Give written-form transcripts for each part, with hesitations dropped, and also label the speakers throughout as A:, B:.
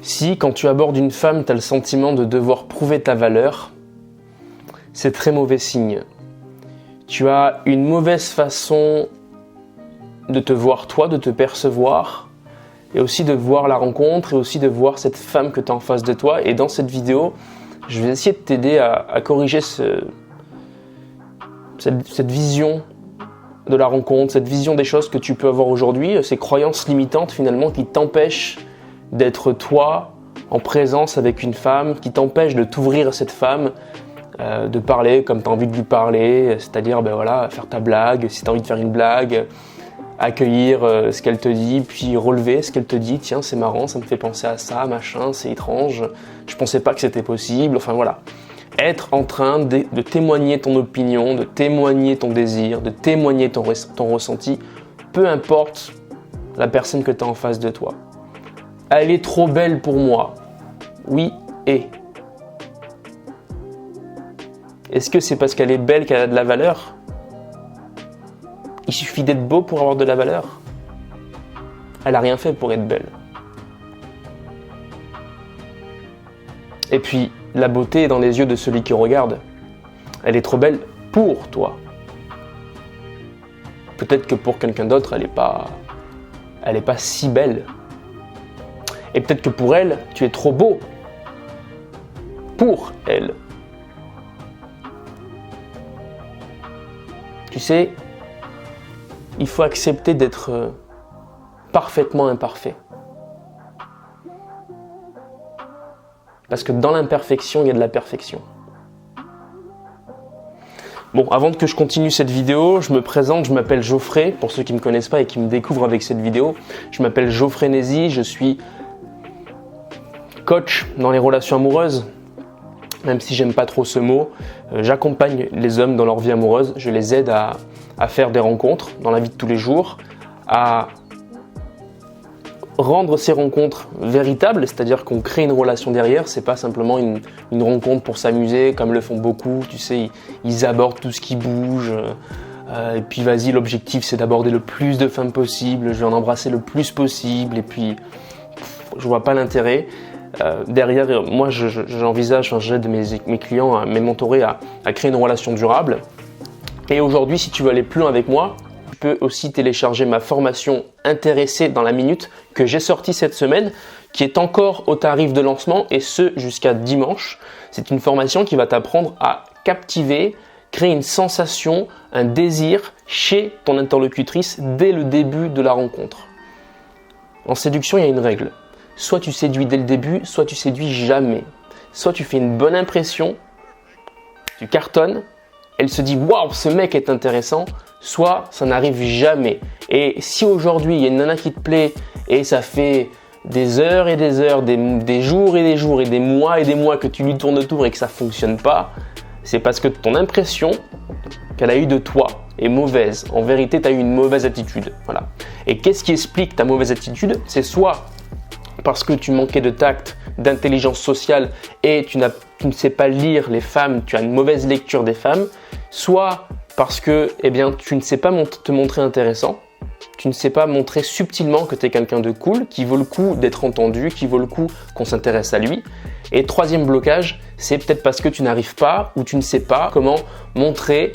A: Si, quand tu abordes une femme, tu as le sentiment de devoir prouver ta valeur, c'est très mauvais signe. Tu as une mauvaise façon de te voir toi, de te percevoir, et aussi de voir la rencontre, et aussi de voir cette femme que tu as en face de toi. Et dans cette vidéo, je vais essayer de t'aider à corriger cette vision de la rencontre, cette vision des choses que tu peux avoir aujourd'hui, ces croyances limitantes finalement qui t'empêchent d'être toi en présence avec une femme, qui t'empêchent de t'ouvrir à cette femme, de parler comme tu as envie de lui parler, c'est-à-dire faire ta blague, si tu as envie de faire une blague, accueillir ce qu'elle te dit, puis relever ce qu'elle te dit, tiens c'est marrant, ça me fait penser à ça, machin, c'est étrange, je pensais pas que c'était possible, enfin voilà. Être en train de témoigner ton opinion, de témoigner ton désir, de témoigner ton ressenti, peu importe la personne que tu as en face de toi. Elle est trop belle pour moi. Oui, et est-ce que c'est parce qu'elle est belle qu'elle a de la valeur ? Il suffit d'être beau pour avoir de la valeur. Elle n'a rien fait pour être belle. Et puis, la beauté est dans les yeux de celui qui regarde. Elle est trop belle pour toi. Peut-être que pour quelqu'un d'autre, elle n'est pas si belle. Et peut-être que pour elle, tu es trop beau. Pour elle. Tu sais, il faut accepter d'être parfaitement imparfait. Parce que dans l'imperfection, il y a de la perfection. Bon, avant que je continue cette vidéo, je me présente, je m'appelle Geoffrey, pour ceux qui ne me connaissent pas et qui me découvrent avec cette vidéo. Je m'appelle Geoffrey Nézy, je suis coach dans les relations amoureuses, même si j'aime pas trop ce mot. J'accompagne les hommes dans leur vie amoureuse, je les aide à faire des rencontres dans la vie de tous les jours, à rendre ces rencontres véritables, c'est-à-dire qu'on crée une relation derrière, c'est pas simplement une rencontre pour s'amuser comme le font beaucoup, tu sais, ils abordent tout ce qui bouge, et puis vas-y, l'objectif c'est d'aborder le plus de femmes possible, je vais en embrasser le plus possible, et puis je vois pas l'intérêt. Derrière, moi j'envisage, j'aide mes clients, mes mentorés à créer une relation durable. Et aujourd'hui, si tu veux aller plus loin avec moi, tu peux aussi télécharger ma formation Intéressé dans la minute que j'ai sortie cette semaine, qui est encore au tarif de lancement et ce jusqu'à dimanche. C'est une formation qui va t'apprendre à captiver, créer une sensation, un désir chez ton interlocutrice dès le début de la rencontre. En séduction, il y a une règle. Soit tu séduis dès le début, soit tu séduis jamais. Soit tu fais une bonne impression, tu cartonnes, elle se dit « Waouh, ce mec est intéressant », soit ça n'arrive jamais. Et si aujourd'hui, il y a une nana qui te plaît et ça fait des heures et des heures, des jours et des jours et des mois que tu lui tournes autour et que ça ne fonctionne pas, c'est parce que ton impression qu'elle a eue de toi est mauvaise. En vérité, tu as eu une mauvaise attitude. Voilà. Et qu'est-ce qui explique ta mauvaise attitude ? C'est soit parce que tu manquais de tact, d'intelligence sociale et tu ne sais pas lire les femmes, tu as une mauvaise lecture des femmes, soit parce que tu ne sais pas te montrer intéressant, tu ne sais pas montrer subtilement que tu es quelqu'un de cool, qui vaut le coup d'être entendu, qui vaut le coup qu'on s'intéresse à lui. Et troisième blocage, c'est peut-être parce que tu n'arrives pas ou tu ne sais pas comment montrer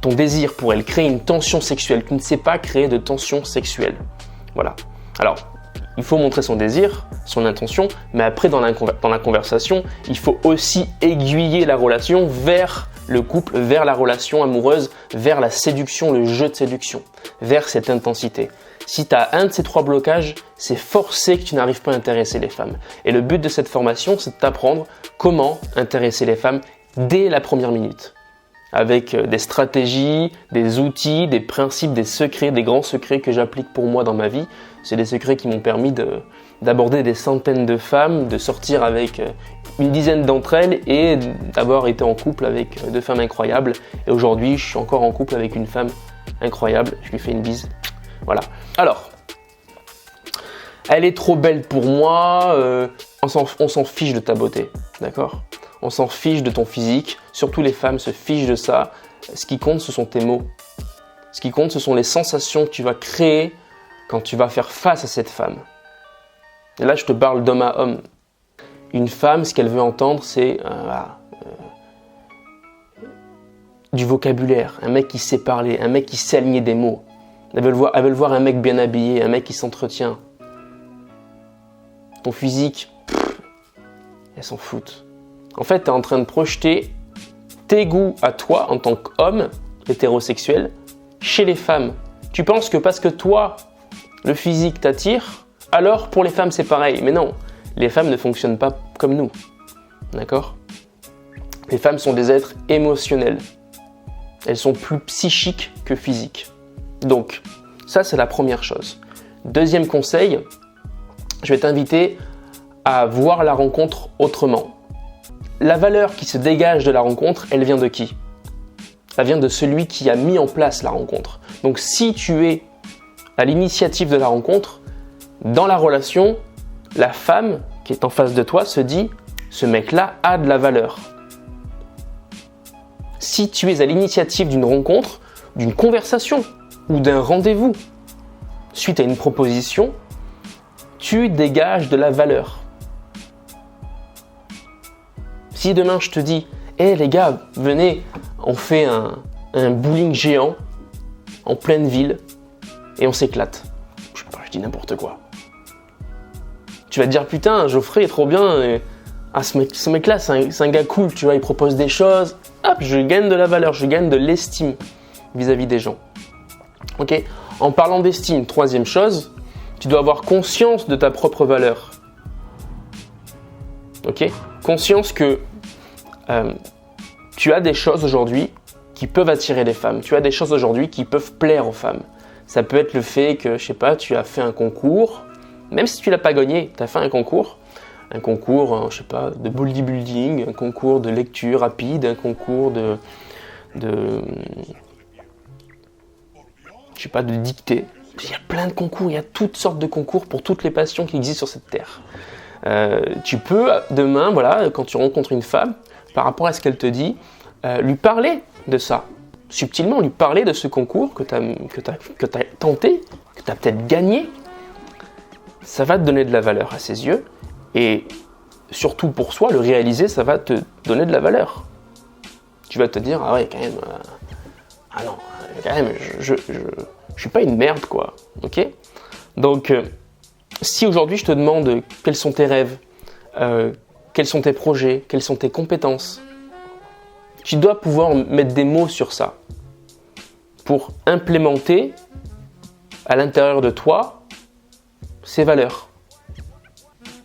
A: ton désir pour elle, créer une tension sexuelle. Tu ne sais pas créer de tension sexuelle. Voilà. Alors, il faut montrer son désir, son intention, mais après dans la conversation, il faut aussi aiguiller la relation vers le couple, vers la relation amoureuse, vers la séduction, le jeu de séduction, vers cette intensité. Si tu as un de ces trois blocages, c'est forcé que tu n'arrives pas à intéresser les femmes. Et le but de cette formation, c'est de t'apprendre comment intéresser les femmes dès la première minute. Avec des stratégies, des outils, des principes, des secrets, des grands secrets que j'applique pour moi dans ma vie. C'est des secrets qui m'ont permis d'aborder des centaines de femmes, de sortir avec une dizaine d'entre elles et d'avoir été en couple avec deux femmes incroyables. Et aujourd'hui, je suis encore en couple avec une femme incroyable. Je lui fais une bise. Voilà. Alors, elle est trop belle pour moi. On s'en fiche de ta beauté, d'accord ? On s'en fiche de ton physique. Surtout les femmes se fichent de ça. Ce qui compte, ce sont tes mots. Ce qui compte, ce sont les sensations que tu vas créer quand tu vas faire face à cette femme. Et là, je te parle d'homme à homme. Une femme, ce qu'elle veut entendre, c'est du vocabulaire, un mec qui sait parler, un mec qui sait aligner des mots. Elle veut voir un mec bien habillé, un mec qui s'entretient. Ton physique, elle s'en fout. En fait, tu es en train de projeter tes goûts à toi en tant qu'homme hétérosexuel chez les femmes. Tu penses que parce que toi, le physique t'attire, alors pour les femmes c'est pareil. Mais non, les femmes ne fonctionnent pas comme nous. D'accord ? Les femmes sont des êtres émotionnels. Elles sont plus psychiques que physiques. Donc, ça c'est la première chose. Deuxième conseil, je vais t'inviter à voir la rencontre autrement. La valeur qui se dégage de la rencontre, elle vient de qui ? Elle vient de celui qui a mis en place la rencontre. Donc si tu es à l'initiative de la rencontre, dans la relation, la femme qui est en face de toi se dit « ce mec-là a de la valeur ». Si tu es à l'initiative d'une rencontre, d'une conversation ou d'un rendez-vous, suite à une proposition, tu dégages de la valeur. Si demain je te dis « hey, les gars, venez, on fait un bowling géant en pleine ville et on s'éclate ». Je sais pas, je dis n'importe quoi. Tu vas te dire « putain, Geoffrey est trop bien, et, ce mec-là, c'est un gars cool, tu vois, il propose des choses. Hop, je gagne de la valeur, je gagne de l'estime vis-à-vis des gens. » Ok ? En parlant d'estime, troisième chose, tu dois avoir conscience de ta propre valeur. Ok ? Conscience que tu as des choses aujourd'hui qui peuvent attirer les femmes. Tu as des choses aujourd'hui qui peuvent plaire aux femmes. Ça peut être le fait que, je sais pas, tu as fait un concours, même si tu l'as pas gagné, tu as fait un concours, je sais pas, de bodybuilding, un concours de lecture rapide, un concours de je sais pas, de dictée. Il y a plein de concours, il y a toutes sortes de concours pour toutes les passions qui existent sur cette terre. Tu peux demain, voilà, quand tu rencontres une femme, par rapport à ce qu'elle te dit, lui parler de ça, subtilement lui parler de ce concours que tu as tenté, que tu as peut-être gagné. Ça va te donner de la valeur à ses yeux et surtout pour soi, le réaliser, ça va te donner de la valeur. Tu vas te dire, ah ouais, quand même, ah non, quand même, je suis pas une merde, quoi, ok ? Donc, si aujourd'hui je te demande quels sont tes rêves, quels sont tes projets, quelles sont tes compétences, tu dois pouvoir mettre des mots sur ça pour implémenter à l'intérieur de toi ces valeurs,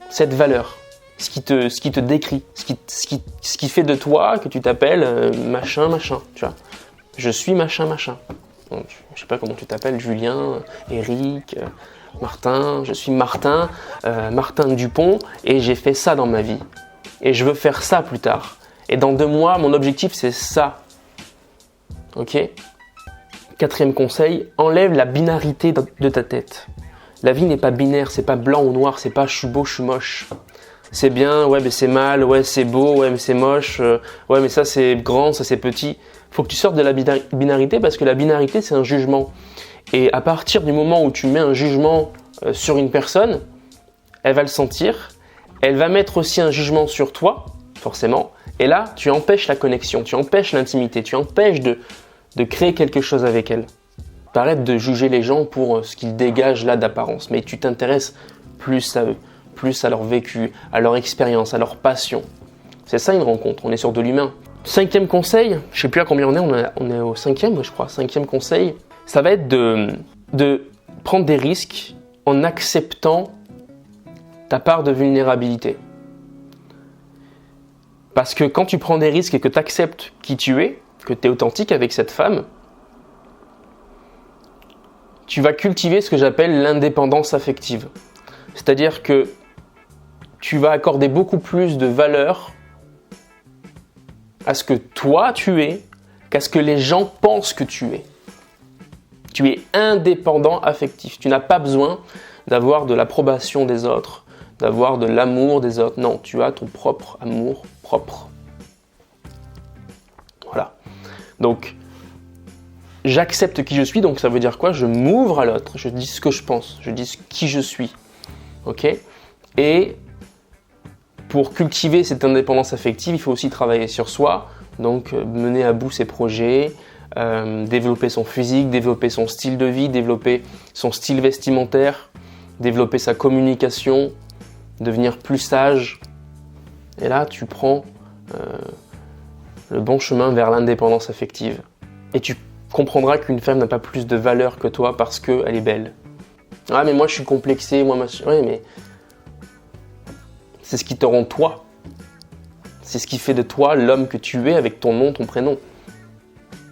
A: cette valeur, ce qui te décrit, ce qui fait de toi que tu t'appelles machin, tu vois. Je suis machin. Donc, je sais pas comment tu t'appelles, Julien, Eric, Martin, je suis Martin Dupont et j'ai fait ça dans ma vie. Et je veux faire ça plus tard. Et dans 2 mois, mon objectif c'est ça. Ok ? 4e conseil, enlève la binarité de ta tête. La vie n'est pas binaire, c'est pas blanc ou noir, c'est pas je suis beau, je suis moche. C'est bien, ouais mais c'est mal, ouais c'est beau, ouais mais c'est moche, ouais mais ça c'est grand, ça c'est petit. Faut que tu sortes de la binarité parce que la binarité c'est un jugement. Et à partir du moment où tu mets un jugement sur une personne, elle va le sentir, elle va mettre aussi un jugement sur toi, forcément, et là tu empêches la connexion, tu empêches l'intimité, tu empêches de créer quelque chose avec elle. T'arrêtes de juger les gens pour ce qu'ils dégagent là d'apparence, mais tu t'intéresses plus à eux, plus à leur vécu, à leur expérience, à leur passion. C'est ça une rencontre, on est sur de l'humain. 5e conseil, je sais plus à combien on est au 5e, je crois. 5e conseil, ça va être de prendre des risques en acceptant ta part de vulnérabilité. Parce que quand tu prends des risques et que tu acceptes qui tu es, que tu es authentique avec cette femme, tu vas cultiver ce que j'appelle l'indépendance affective. C'est-à-dire que tu vas accorder beaucoup plus de valeur à ce que toi tu es qu'à ce que les gens pensent que tu es. Tu es indépendant affectif. Tu n'as pas besoin d'avoir de l'approbation des autres, d'avoir de l'amour des autres. Non, tu as ton propre amour propre. Voilà. Donc, j'accepte qui je suis, donc ça veut dire quoi ? Je m'ouvre à l'autre, je dis ce que je pense, je dis qui je suis. Ok ? Et pour cultiver cette indépendance affective, il faut aussi travailler sur soi, donc mener à bout ses projets, développer son physique, développer son style de vie, développer son style vestimentaire, développer sa communication, devenir plus sage. Et là, tu prends le bon chemin vers l'indépendance affective. Et tu comprendras qu'une femme n'a pas plus de valeur que toi parce qu'elle est belle. Ah mais moi je suis complexé, moi machin. Oui mais c'est ce qui te rend toi. C'est ce qui fait de toi l'homme que tu es avec ton nom, ton prénom.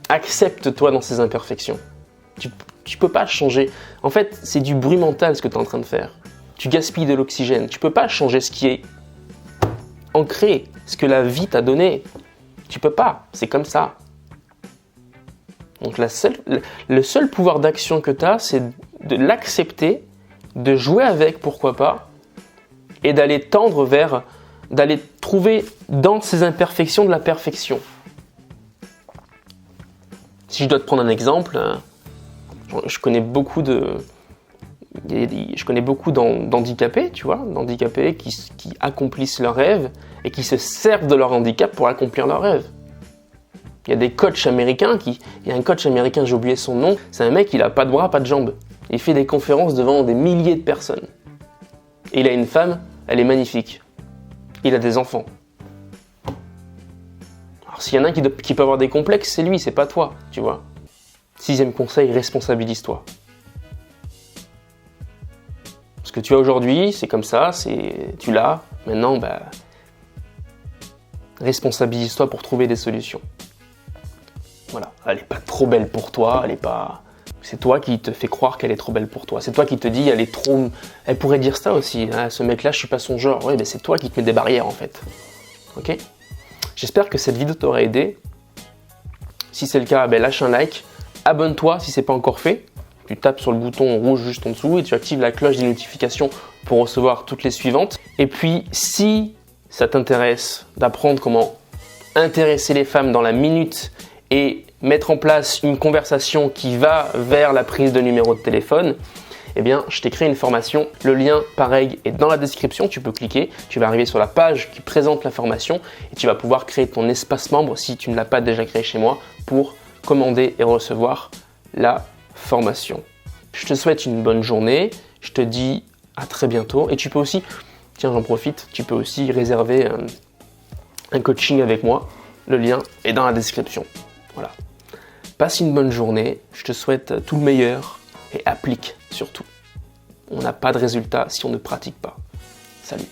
A: Accepte-toi dans ces imperfections. Tu peux pas changer. En fait, c'est du bruit mental ce que tu es en train de faire. Tu gaspilles de l'oxygène. Tu peux pas changer ce qui est ancré, ce que la vie t'a donné. Tu peux pas. C'est comme ça. Donc le seul pouvoir d'action que tu as, c'est de l'accepter, de jouer avec, pourquoi pas, et d'aller tendre vers, d'aller trouver dans ces imperfections de la perfection. Si je dois te prendre un exemple, je connais beaucoup d'handicapés, tu vois, d'handicapés qui accomplissent leurs rêves et qui se servent de leur handicap pour accomplir leurs rêves. Il y a des coachs américains il y a un coach américain, j'ai oublié son nom, c'est un mec, il a pas de bras, pas de jambes. Il fait des conférences devant des milliers de personnes. Et il a une femme, elle est magnifique. Il a des enfants. Alors s'il y en a un qui peut avoir des complexes, c'est lui, c'est pas toi, tu vois. 6e conseil, responsabilise-toi. Ce que tu as aujourd'hui, c'est comme ça, tu l'as. Maintenant, responsabilise-toi pour trouver des solutions. Voilà, elle n'est pas trop belle pour toi, c'est toi qui te fais croire qu'elle est trop belle pour toi. C'est toi qui te dis, elle pourrait dire ça aussi, hein, ce mec-là, je suis pas son genre. Oui, c'est toi qui te mets des barrières en fait. Ok ? J'espère que cette vidéo t'aura aidé. Si c'est le cas, lâche un like, abonne-toi si c'est pas encore fait. Tu tapes sur le bouton rouge juste en dessous et tu actives la cloche des notifications pour recevoir toutes les suivantes. Et puis, si ça t'intéresse d'apprendre comment intéresser les femmes dans la minute et mettre en place une conversation qui va vers la prise de numéro de téléphone, eh bien, je t'ai créé une formation. Le lien, pareil, est dans la description. Tu peux cliquer, tu vas arriver sur la page qui présente la formation et tu vas pouvoir créer ton espace membre si tu ne l'as pas déjà créé chez moi pour commander et recevoir la formation. Je te souhaite une bonne journée. Je te dis à très bientôt. Et tu peux aussi, tiens, j'en profite, tu peux aussi réserver un coaching avec moi. Le lien est dans la description. Voilà. Passe une bonne journée, je te souhaite tout le meilleur et applique surtout. On n'a pas de résultat si on ne pratique pas. Salut.